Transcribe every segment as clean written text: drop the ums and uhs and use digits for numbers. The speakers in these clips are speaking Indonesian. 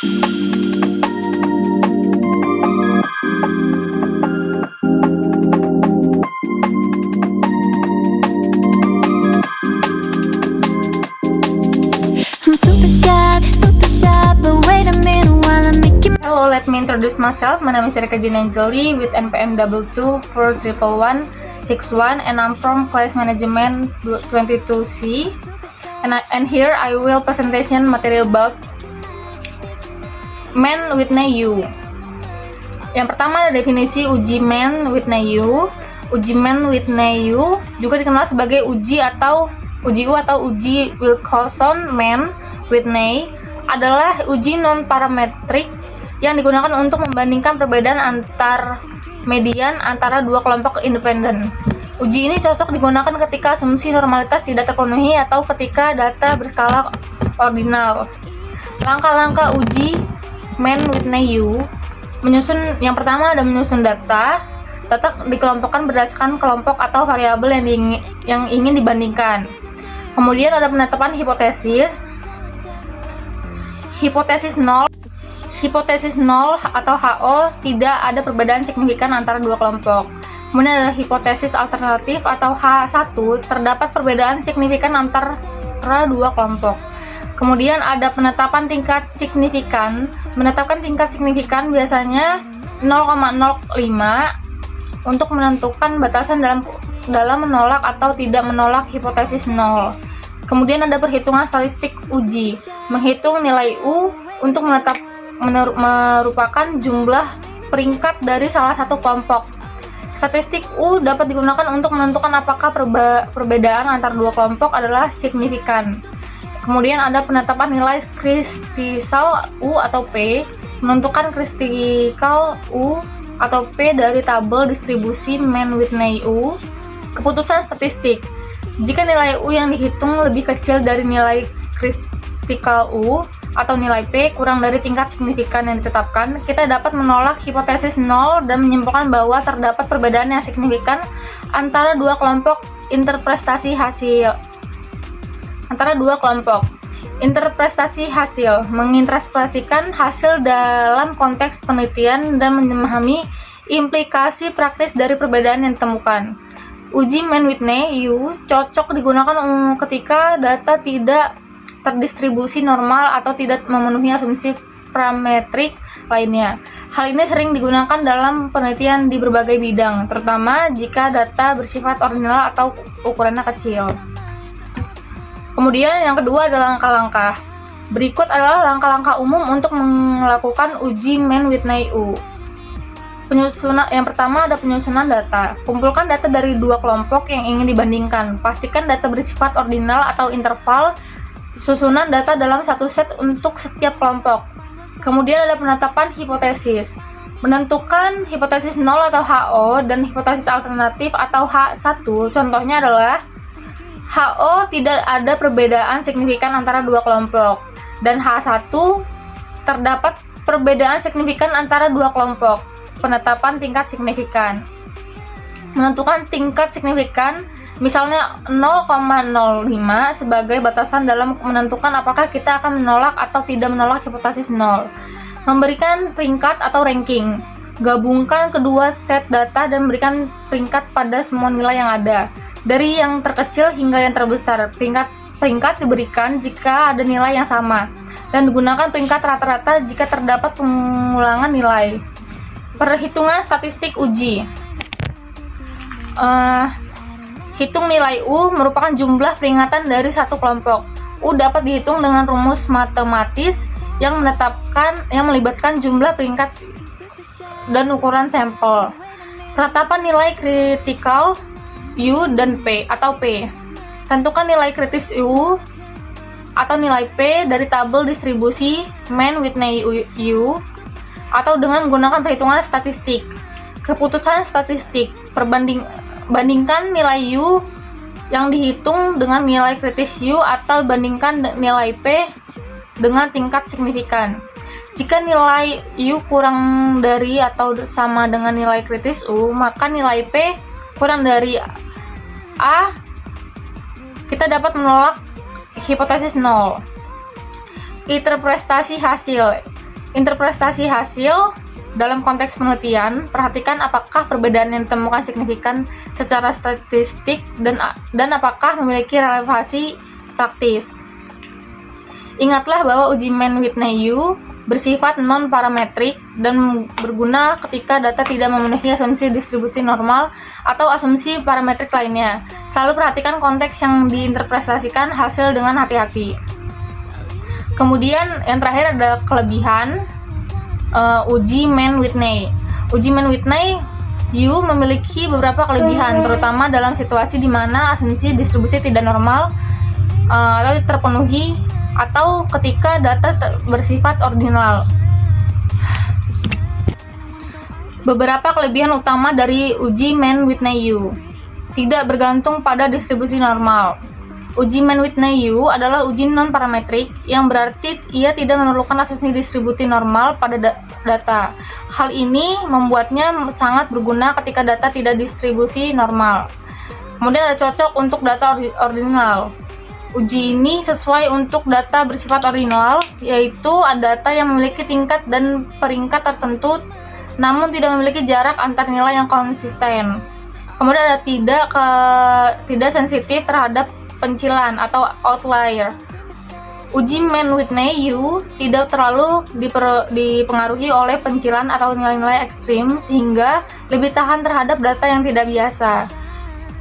Hello, let me introduce myself. My name is Erika Ginanjeli with NPM 2241161 and I'm from Class Management 22C. And here I will presentation material about man with NAU. Yang pertama ada definisi uji man with NAU. Uji man with NAU juga dikenal sebagai uji U atau uji Wilcoxon. Man with NAU adalah uji non parametrik yang digunakan untuk membandingkan perbedaan antar median antara dua kelompok independen. Uji ini cocok digunakan ketika asumsi normalitas tidak terpenuhi atau ketika data berskala ordinal. Langkah-langkah uji man with NAU yang pertama ada menyusun data. Data dikelompokkan berdasarkan kelompok atau variabel yang ingin dibandingkan. Kemudian ada penetapan hipotesis. Hipotesis 0 atau HO, tidak ada perbedaan signifikan antara dua kelompok. Kemudian ada hipotesis alternatif atau H1, terdapat perbedaan signifikan antara dua kelompok. Kemudian ada penetapan tingkat signifikan. Menetapkan tingkat signifikan biasanya 0,05 untuk menentukan batasan dalam menolak atau tidak menolak hipotesis 0. Kemudian ada perhitungan statistik uji. Menghitung nilai U untuk merupakan jumlah peringkat dari salah satu kelompok. Statistik U dapat digunakan untuk menentukan apakah perbedaan antara dua kelompok adalah signifikan. Kemudian ada penetapan nilai kristikal U atau P. Menentukan kristikal U atau P dari tabel distribusi man with NAU. Keputusan statistik. Jika nilai U yang dihitung lebih kecil dari nilai kristikal U atau nilai P kurang dari tingkat signifikan yang ditetapkan, kita dapat menolak hipotesis 0 dan menyimpulkan bahwa terdapat perbedaan yang signifikan antara dua kelompok interpretasi hasil. Interpretasi hasil menginterpretasikan hasil dalam konteks penelitian dan memahami implikasi praktis dari perbedaan yang ditemukan. Uji man with NAU cocok digunakan ketika data tidak terdistribusi normal atau tidak memenuhi asumsi parametrik lainnya. Hal ini sering digunakan dalam penelitian di berbagai bidang, terutama jika data bersifat ordinal atau ukurannya kecil. Kemudian yang kedua adalah langkah-langkah. Berikut adalah langkah-langkah umum untuk melakukan uji man with NAU. Yang pertama ada penyusunan data. Kumpulkan data dari dua kelompok yang ingin dibandingkan. Pastikan data bersifat ordinal atau interval. Susunan data dalam satu set untuk setiap kelompok. Kemudian ada penetapan hipotesis. Menentukan hipotesis 0 atau HO dan hipotesis alternatif atau H1. Contohnya adalah HO, tidak ada perbedaan signifikan antara dua kelompok, dan H1, terdapat perbedaan signifikan antara dua kelompok. Penetapan tingkat signifikan. Menentukan tingkat signifikan, misalnya 0,05 sebagai batasan dalam menentukan apakah kita akan menolak atau tidak menolak hipotesis 0. Memberikan peringkat atau ranking. Gabungkan kedua set data dan berikan peringkat pada semua nilai yang ada, dari yang terkecil hingga yang terbesar. Peringkat diberikan jika ada nilai yang sama, dan digunakan peringkat rata-rata jika terdapat pengulangan nilai. Perhitungan statistik uji. Hitung nilai U merupakan jumlah peringatan dari satu kelompok. U dapat dihitung dengan rumus matematis yang melibatkan jumlah peringkat dan ukuran sampel. Penetapan nilai kritikal U dan P atau P. Tentukan nilai kritis U atau nilai P dari tabel distribusi man with NAU atau dengan menggunakan perhitungan statistik. Keputusan statistik. Bandingkan nilai U yang dihitung dengan nilai kritis U atau bandingkan nilai P dengan tingkat signifikan. Jika nilai U kurang dari atau sama dengan nilai kritis U, maka nilai P kurang dari A, kita dapat menolak hipotesis 0. Interpretasi hasil. Interpretasi hasil dalam konteks penelitian, perhatikan apakah perbedaan yang ditemukan signifikan secara statistik dan apakah memiliki relevansi praktis. Ingatlah bahwa uji Mann-Whitney-U bersifat non-parametrik dan berguna ketika data tidak memenuhi asumsi distribusi normal atau asumsi parametrik lainnya. Selalu perhatikan konteks yang diinterpretasikan hasil dengan hati-hati. Kemudian yang terakhir ada kelebihan uji Mann-Whitney. Uji Mann-Whitney-U memiliki beberapa kelebihan, terutama dalam situasi di mana asumsi distribusi tidak normal atau terpenuhi, atau ketika data bersifat ordinal. Beberapa kelebihan utama dari uji Mann-Whitney-U: tidak bergantung pada distribusi normal. Uji Mann-Whitney-U adalah uji non-parametrik, yang berarti ia tidak memerlukan asumsi distribusi normal pada data. Hal ini membuatnya sangat berguna ketika data tidak distribusi normal. Kemudian ada cocok untuk data ordinal. Uji ini sesuai untuk data bersifat ordinal, yaitu data yang memiliki tingkat dan peringkat tertentu, namun tidak memiliki jarak antar nilai yang konsisten. Kemudian ada tidak sensitif terhadap pencilan atau outlier. Uji Mann-Whitney-U tidak terlalu dipengaruhi oleh pencilan atau nilai-nilai ekstrim, sehingga lebih tahan terhadap data yang tidak biasa.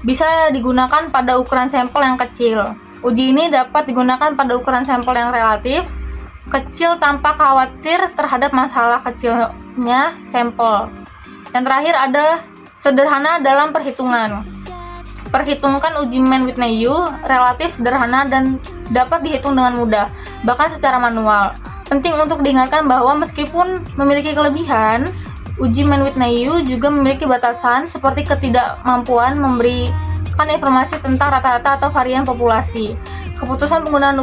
Bisa digunakan pada ukuran sampel yang kecil. Uji ini dapat digunakan pada ukuran sampel yang relatif kecil tanpa khawatir terhadap masalah kecilnya sampel. Yang terakhir ada sederhana dalam perhitungan. Perhitungkan uji Mann-Whitney-U relatif sederhana dan dapat dihitung dengan mudah, bahkan secara manual. Penting untuk diingatkan bahwa meskipun memiliki kelebihan, uji Mann-Whitney-U juga memiliki batasan, seperti ketidakmampuan memberikan informasi tentang rata-rata atau varian populasi. Keputusan penggunaan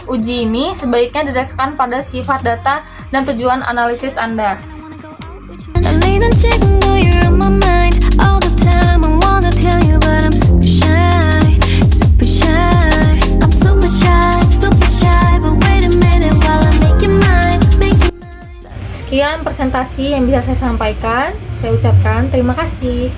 uji ini sebaiknya didasarkan pada sifat data dan tujuan analisis Anda. Sekian presentasi yang bisa saya sampaikan. Saya ucapkan terima kasih.